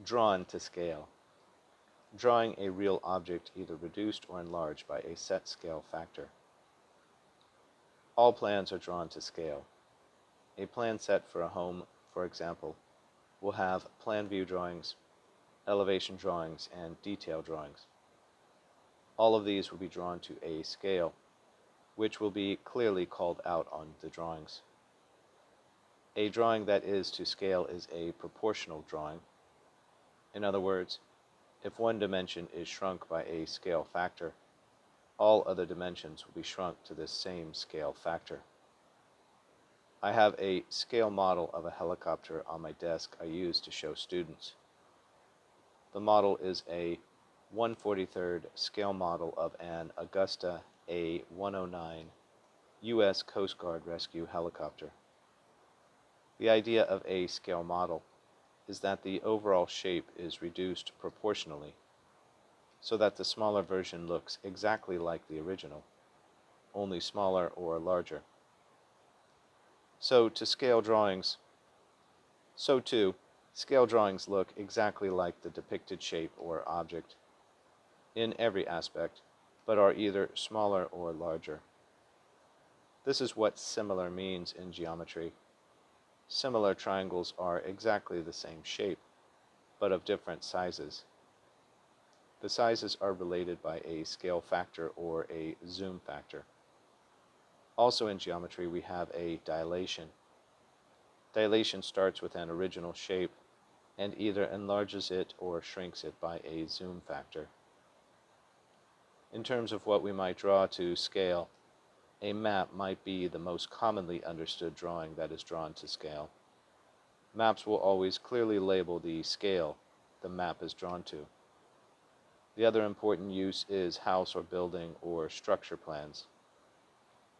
Drawn to scale. Drawing a real object either reduced or enlarged by a set scale factor. All plans are drawn to scale. A plan set for a home, for example, will have plan view drawings, elevation drawings, and detail drawings. All of these will be drawn to a scale, which will be clearly called out on the drawings. A drawing that is to scale is a proportional drawing. In other words, if one dimension is shrunk by a scale factor, all other dimensions will be shrunk to this same scale factor. I have a scale model of a helicopter on my desk I use to show students. The model is a 1/43rd scale model of an Agusta A109 U.S. Coast Guard rescue helicopter. The idea of a scale model is that the overall shape is reduced proportionally, so that the smaller version looks exactly like the original, only smaller or larger. So too, scale drawings look exactly like the depicted shape or object in every aspect, but are either smaller or larger. This is what similar means in geometry. Similar triangles are exactly the same shape, but of different sizes. The sizes are related by a scale factor or a zoom factor. Also in geometry, we have a dilation. Dilation starts with an original shape and either enlarges it or shrinks it by a zoom factor. In terms of what we might draw to scale, a map might be the most commonly understood drawing that is drawn to scale. Maps will always clearly label the scale the map is drawn to. The other important use is house or building or structure plans.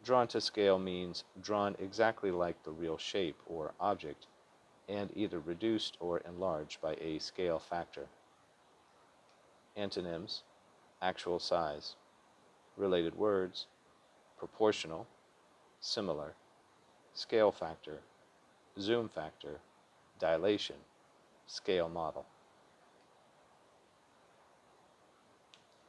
Drawn to scale means drawn exactly like the real shape or object, and either reduced or enlarged by a scale factor. Antonyms: actual size. Related words: proportional, similar, scale factor, zoom factor, dilation, scale model.